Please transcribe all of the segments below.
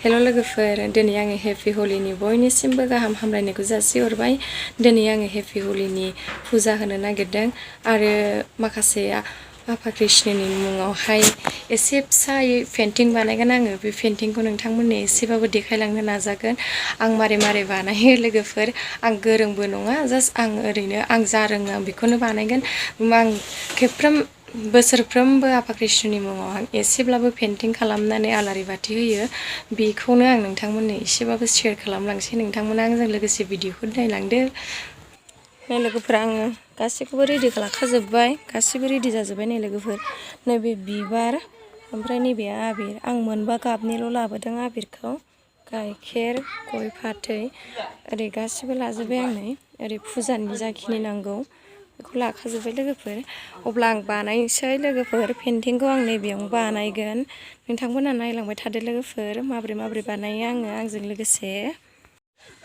हेल' लोगोफोर दिनै आङो हेपि हलिनि बयनिसिमबो गाहाम हामलायनायखौ जासिहरबाय। दिनै आङो हेपि हलिनि फुजा होनो नागिरदों आरो माखासे आफा कृष्णनि मुङावहाय एसे फिसायै पेन्टिं बानायगोन आङो। बे पेन्टिंखौ नोंथांमोननो एसेबाबो देखायलांनो नाजागोन। आं मारै मारै बानायो लोगोफोर, आं गोरोंबो नङा, जास्ट आं ओरैनो आं जा रोङो आं बेखौनो बानायगोन। आं बोसोरफ्रोमबो आफा कृष्णनि मुङाव आं एसेब्लाबो पेन्टिं खालामनानै आलारि बाथि होयो। बेखौनो आं नोंथांमोननो एसेबाबो शेयार खालामलांसै। नोंथांमोना आंजों लोगोसे भिडिअखौ नायलांदो। नै लोगोफोर आङो गासैखौबो रेडि खालामखाजोब्बाय, गासैबो रेडि जाजोब्बाय। नै लोगोफोर नैबे बिबार, ओमफ्राय नैबे आबिर। आं मोनबा गाबनिल' लाबोदों आबिरखौ। गाइखेर, गय फाथै ओरै गासिबो लाजोब्बाय आं। नै ओरै फुजानि जाखिनि नांगौ बेखौ लाखाजोब्बाय लोगोफोर। अब्ला आं बानायनोसै लोगोफोर। पेन्टिंखौ आं नैबेयावनो बानायगोन। नोंथांमोना नायलांबाय थादो लोगोफोर, माबोरै माबोरै बानायो आंजों लोगोसे।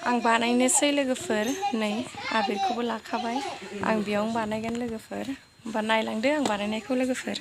आं बानायनोसै लोगोफोर। नै आबिरखौबो लाखाबाय, आं बेयावनो बानायगोन लोगोफोर। होमबा नायलांदो आं बानायनायखौ लोगोफोर।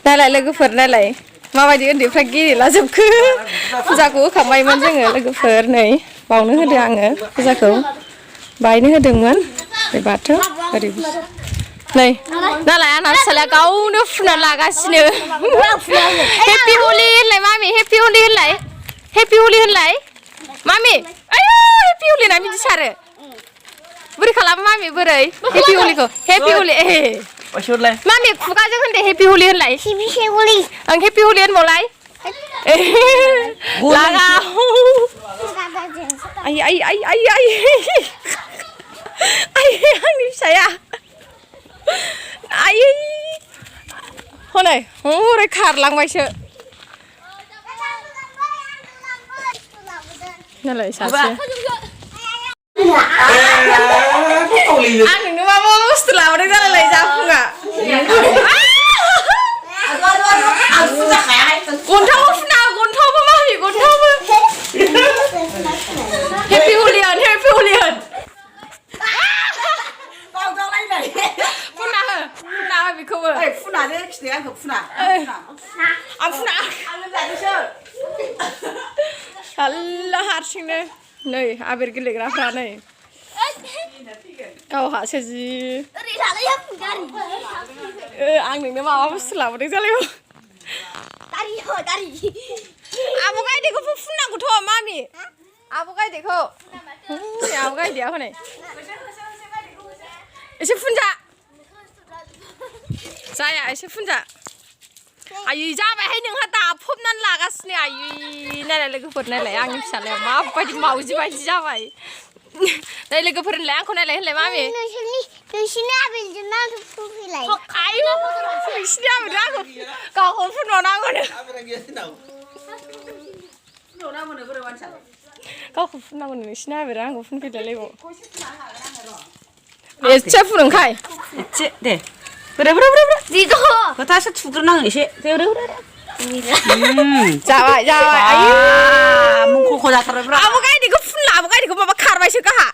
नालाय लोगोफोर, नालाय माबायदि उन्दैफ्रा गेलेलाजोबखो। फुजाखौ होखांबायमोन जोङो लोगोफोर। नै बावनो होदो आङो फुजाखौ, बायनो होदोंमोन बे बाथौ ओरै। नै नालाय आंना फिसालाया गावनो फुना लागासिनो। हेपि हलि होनलाय मामि, हेपि हलि होनलाय, हेपि हलि होनलाय मामि। आयौ हेपि हलि ना बिदि सारो। बोरै खालामो मामि, बोरै हेपि हलिखौ? हेपि हलि मामि खुगाजों होनदे हेपि हलि होनलाय। आं हेपि हलि होनबावलाय। आइ आइ आइ आइ आइ आंनि फिसाया आइ हनै हरै खारलांबायसो। नालाय सासे आं नोंनो मा मा बुस्थु लाबोदों जालाय जाफुङा। गन्थावबो फुना, गन्थावबो मामि, गन्थावबो। हेपि हलि होन, हेपि हलि होन। फुना हो, फुना हो बेखौबो। फुनानै खिथाया आंखौ फुना। आं फुना। हारसिंनो नै आबिर गेलेग्राफ्रा नै गावहासो जि ओरै थालाय गारि आं नोंनो माबा बुस्थु लाबोदों जालाय दारि आब' गायदेखौ फुननांगौथ' मामि आब' गायदेखौ आब' गायदेया हनै एसे फुनजा जाया एसे फुनजा आयै जाबायहाय नोंहा दाफबनानै लागासिनो आयै नायलाय लोगोफोर नायलाय आंनि फिसालाया माबायदि मावजि बायदि जाबाय नै लोगोफोर होनलाय आंखौ नायलाय होनलाय मामि नोंसिनि आबेलजों आंखौ फुनफैलाय आयु नोंसिनि आबेलजों आंखौ गावखौ फुनबावनांगौनो गावखौ फुननांगौनो नोंसिनि आबेलजों आंखौ फुनफैलायलायबाव एसे फुदुंखाय एसे दे बोरै दिद' खोथासो थुग्रोनाङो एसे जाबाय जाबाय आयु मुंख'ख' जाथारबायब्रा आब' गायदेखौ फुनला आब' गायदेखौ माबा खारबायसो गाहा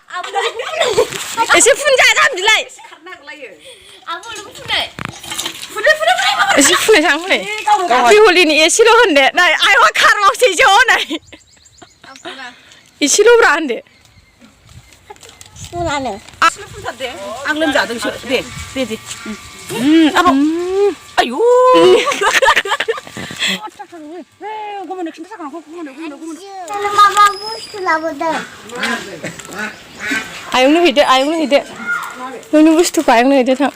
एसे फुनजा जामबिलाय एसे फुननाय थां हनै बिहुलिनि एसेल' होनदे नाय आयवा खारबावसै ज' नाय एसेल'ब्रा होनदे फुनानो आं लोमजादोंसो दे आयु माबा बुस्थु लाबोदों आयंनो हैदो नोंनि बुस्थुखौ आयंनो हैदो थां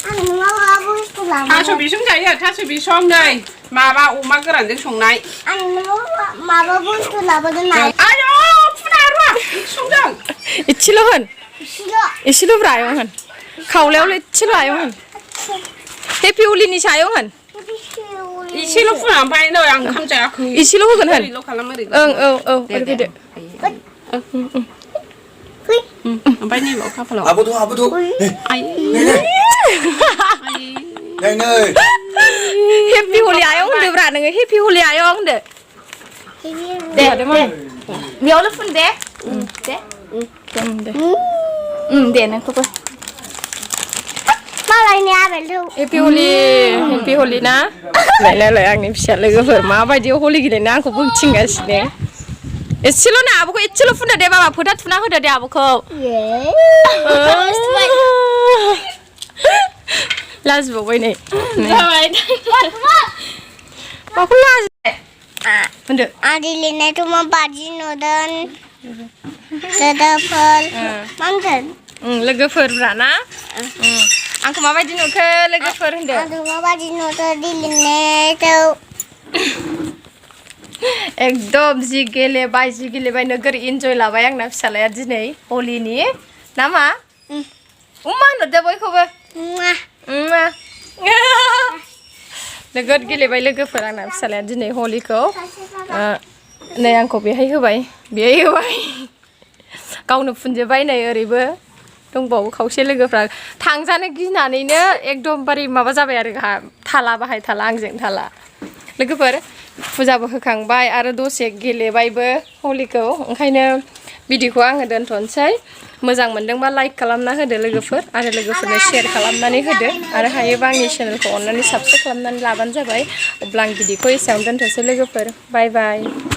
आं माबा बुस्थु लाबोदों थास' बिसं जायो थास' बिसं नै माबा अमा गोरानजों संनाय आं माबा बुस्थु लाबोदों नाय आयौ फुना र' संदों एसेल' होन एसेल'ब्रा आयं होन खावलायावल' एसेल' आयं होन हेपि हलिनिसो आयं होन एसेल' फुना ओमफ्राय नै आं ओंखाम जायाखै एसेल' होगोन होन ओरैल' खालाम ओरै ओं औ ओरै फैदो ओमफ्राय नैबाव खाफालाव 아버도 हेपि हलि आयं होनदोब्रा नोङो हेपि हलि आयं होनदो दे बेयावनो फुन दे दे नोंखौबो मालायनि आबेलखौ हेपि हलि ना नायलाय आंनि फिसा लोगोफोर माबायदि हलि गेलेनो आंखौ बुंथिंगासिनो एसेल' ना आब'खौ एसेल' फुनदो दे बाबा फोथा थुना होदो दे आब'खौ लाजिबावबाय नै माखौ लाजिबाय होनदो आंनि लिरनायथ' माबादि नुदों लोगोफोर मा होनगोन लोगोफोरब्रा ना आंखौ माबायदि नुखो लोगोफोर होनदो आंखौ माबादि नुदों लिरनायखौ एकदम जि गेलेबाय नोगोर इन्जय लाबाय आंना फिसालाया दिनै हलिनि ना मा उमा होनहरदो बयखौबो नोगोर गेलेबाय लोगोफोर आंना फिसालाया दिनै हलिखौ नै आंखौ बेहाय होबाय गावनो फुनजोब्बाय नै ओरैबो दंबावो खावसे लोगोफ्रा थांजानो गिनानैनो एकदमबारे माबा जाबाय आरो थाला बाहाय थाला आंजों थाला लोगोफोर फुजाबो होखांबाय आरो दसे गेलेबायबो हलिखौ ओंखायनो भिडिअखौ आङो दोनथ'नोसै मोजां मोनदोंबा लाइक खालामना होदो लोगोफोर आरो लोगोफोरनो शेयार खालामनानै होदो आरो हायोबा आंनि चेनेलखौ अननानै साबस्क्राइब खालामनानै लाबानो जाबाय अब्ला आं भिडिअखौ एसेयावनो दोनथ'नोसै लोगोफोर बाय बाय